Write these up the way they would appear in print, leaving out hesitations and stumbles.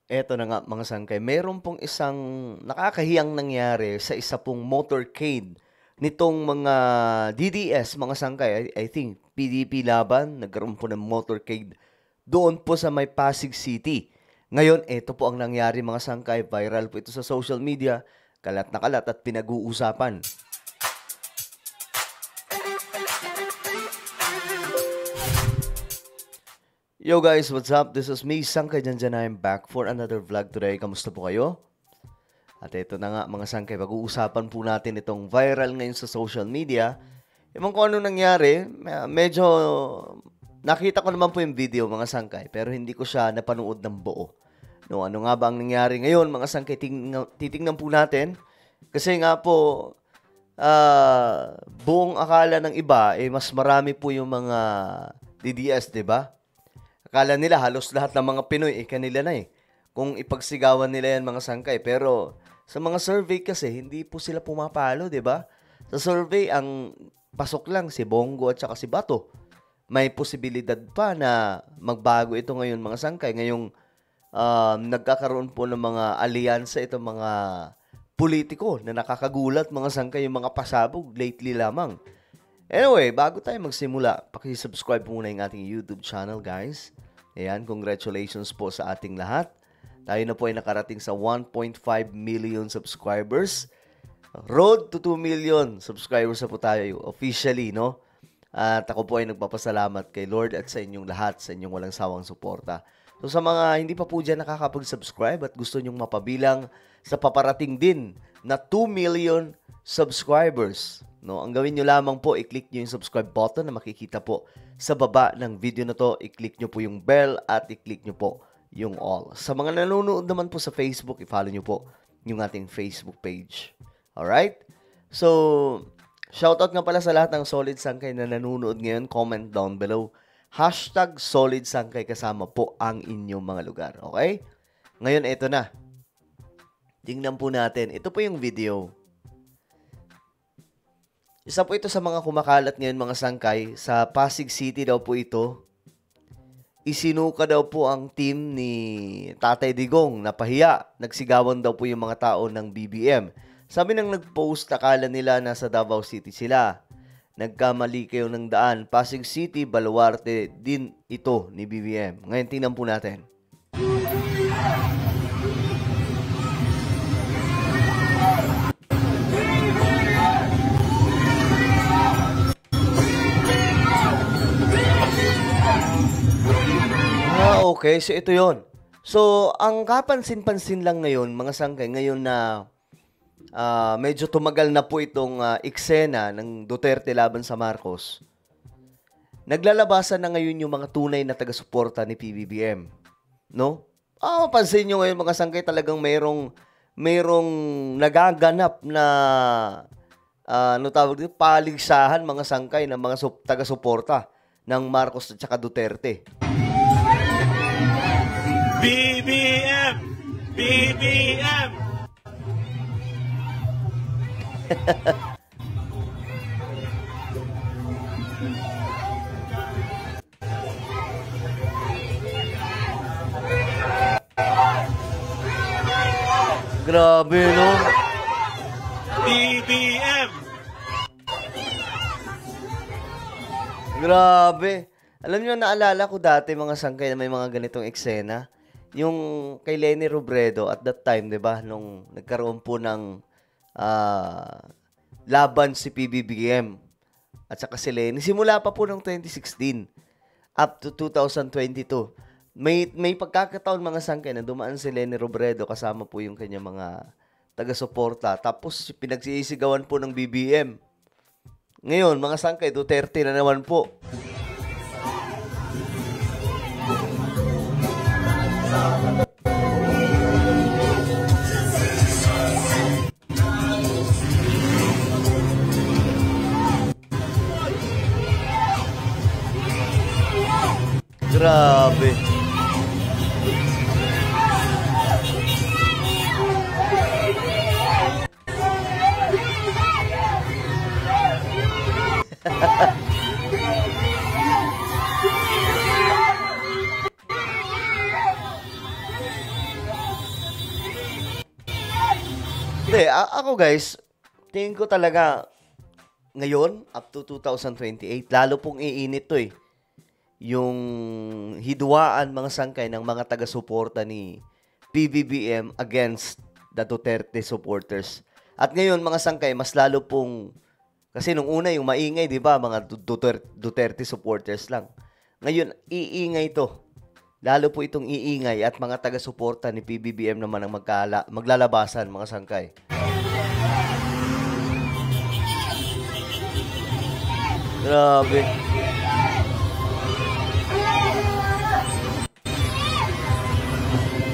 Eto na nga mga sangkay, meron pong isang nakakahiyang nangyari sa isa pong motorcade nitong mga DDS, mga sangkay. I think PDP laban, nagkaroon po ng motorcade doon po sa may Pasig City. Ngayon, eto po ang nangyari mga sangkay, viral po ito sa social media, kalat na kalat at pinag-uusapan. Yo guys, what's up? This is me, Sangkay Janjan. I'm back for another vlog today. Kamusta po kayo? At ito na nga mga sangkay, pag-uusapan po natin itong viral ngayon sa social media. Ewan ko ano nangyari, medyo nakita ko naman po yung video mga sangkay, pero hindi ko siya napanood ng buo. No, ano nga ba ang nangyari ngayon mga sangkay, titingnan po natin. Kasi nga po, buong akala ng iba, mas marami po yung mga DDS, di ba? Akala nila halos lahat ng mga Pinoy kanila na eh. Kung ipagsigawan nila yan mga sangkay. Pero sa mga survey kasi, hindi po sila pumapalo, di ba? Sa survey, ang pasok lang si Bongo at saka si Bato. May posibilidad pa na magbago ito ngayon mga sangkay. Ngayong nagkakaroon po ng mga alyansa itong mga politiko na nakakagulat mga sangkay, yung mga pasabog lately lamang. Anyway, bago tayo magsimula, pakisubscribe muna yung ating YouTube channel, guys. Ayan, congratulations po sa ating lahat. Tayo na po ay nakarating sa 1.5 million subscribers. Road to 2 million subscribers na po tayo officially, no? At ako po ay nagpapasalamat kay Lord at sa inyong lahat, sa inyong walang sawang suporta. So sa mga hindi pa po dyan nakakapag-subscribe at gusto nyong mapabilang sa paparating din na 2 million subscribers, no, ang gawin nyo lamang po, i-click nyo yung subscribe button na makikita po sa baba ng video na to. I-click nyo po yung bell at i-click nyo po yung all. Sa mga nanonood naman po sa Facebook, i-follow nyo po yung ating Facebook page. Alright? So, shoutout nga pala sa lahat ng Solid Sangkay na nanonood ngayon. Comment down below. #Solid Sangkay kasama po ang inyong mga lugar. Okay? Ngayon, eto na. Tingnan po natin. Ito po yung video. Isa po ito sa mga kumakalat ngayon mga sangkay. Sa Pasig City daw po ito. Isinuka daw po ang team ni Tatay Digong. Napahiya. Nagsigawan daw po yung mga tao ng BBM. Sabi nang nag-post, akala nila nasa Davao City sila. Nagkamali kayo ng daan. Pasig City, Baluarte din ito ni BBM. Ngayon tingnan po natin. Okay, so ito yon. So, ang kapansin-pansin lang ngayon, mga sangkay, ngayon na medyo tumagal na po itong eksena ng Duterte laban sa Marcos, naglalabasan na ngayon yung mga tunay na taga-suporta ni PBBM. No? Pansin nyo ngayon, mga sangkay, talagang mayroong nagaganap na paligsahan, mga sangkay, ng mga taga-suporta ng Marcos at saka Duterte. BBM! BBM! Grabe, no? BBM! Grabe. Alam nyo, naalala ko dati mga sangkay na may mga ganitong eksena. Yung kay Leni Robredo at that time, 'di ba, nung nagkaroon po ng laban si PBBM at saka si Leni, simula pa po ng 2016 up to 2022. May pagkakataon mga sangkay na dumaan si Leni Robredo kasama po yung kanya mga taga-suporta. Tapos pinagsisigawan po ng BBM. Ngayon, mga sangkay, Duterte na naman po. Grabe. Hindi, ako guys, tingin ko talaga ngayon, up to 2028, lalo pong iinit to eh. Yung hidwaan mga sangkay ng mga taga-suporta ni PBBM against the Duterte supporters. At ngayon, mga sangkay, mas lalo pong, kasi nung una yung maingay, di ba, mga Duterte supporters lang. Ngayon, iingay to. Lalo po itong iingay at mga taga-suporta ni PBBM naman ang maglalabasan, mga sangkay. Grabe.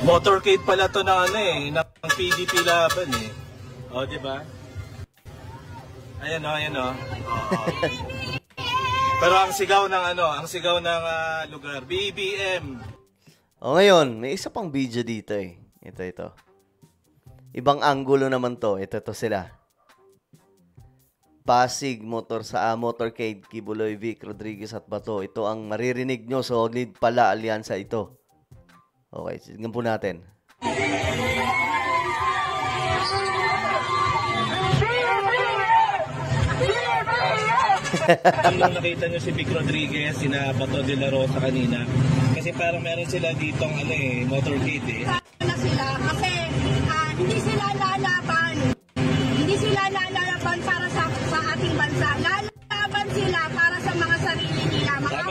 Motorcade pala to ng ano eh, ng PDP laban eh. O, di ba? Ayan o, ayan o. Pero ang sigaw ng ano, ang sigaw ng lugar, BBM. O ngayon, may isa pang video dito eh. Ito. Ibang angulo naman to. Ito sila. Pasig Motorcade, Kibuloy, Vic, Rodriguez at Bato. Ito ang maririnig nyo. Solid pala alyansa ito. Okay, tignan po natin. Nung nakita nyo si Vic Rodriguez, sina Bato de la Rosa kanina, kasi parang meron sila ditong ano eh, motorcade eh. Na sila kasi hindi sila lalaban. Hindi sila lalaban para sa ating bansa. Lalaban sila para sa mga sarili nila. Mga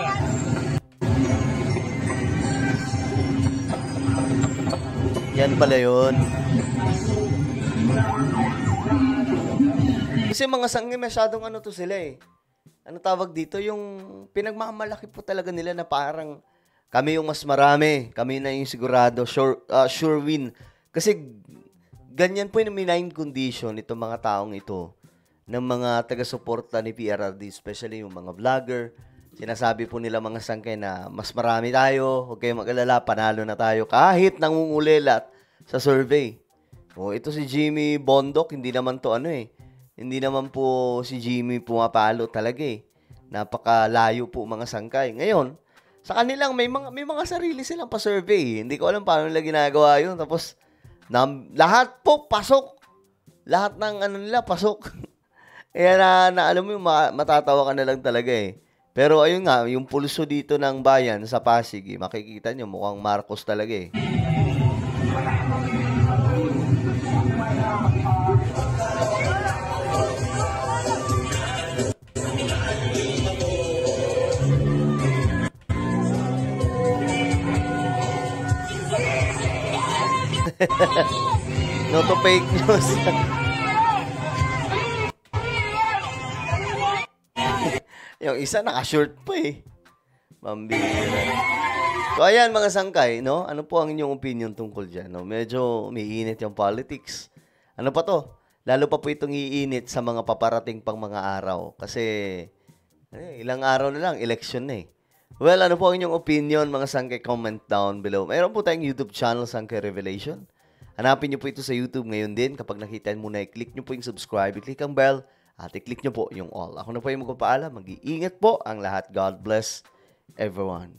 Yan pala yun. Kasi mga sangge masyadong ano to sila eh. Ano tawag dito? Yung pinagmamalaki po talaga nila na parang kami yung mas marami. Kami na yung sigurado. Sure win. Kasi ganyan po yung main condition itong mga taong ito ng mga taga-suporta ni PRRD, especially yung mga vlogger. Sinasabi po nila mga sangkay na mas marami tayo, huwag kayong mag-alala, panalo na tayo kahit nangungulilat sa survey. O ito si Jimmy Bondok, hindi naman to ano eh. Hindi naman po si Jimmy pumapalo talaga eh. Napakalayo po mga sangkay. Ngayon, sa kanilang may mga sarili silang pa-survey. Hindi ko alam paano nila ginagawa yun. Tapos lahat po pasok. Lahat ng ano nila pasok. Kaya na alam mo yung matatawa ka na lang talaga eh. Pero ayun nga, yung pulso dito ng bayan sa Pasig, eh, makikita nyo, mukhang Marcos talaga eh. No to fake news. Yung isa naka-short pa eh. Mambira. So ayan mga sangkay, no? Ano po ang inyong opinion tungkol dyan? No? Medyo umiinit yung politics. Ano pa to? Lalo pa po itong iinit sa mga paparating pang mga araw. Kasi ilang araw na lang, election na eh. Well, ano po ang inyong opinion mga sangkay? Comment down below. Mayroon po tayong YouTube channel, Sangkay Revelation. Hanapin nyo po ito sa YouTube ngayon din. Kapag nakita mo na, i-click nyo po yung subscribe, i-click ang bell, at i-click nyo po yung all. Ako na po yung magpapaalam. Mag-iingat po ang lahat. God bless everyone.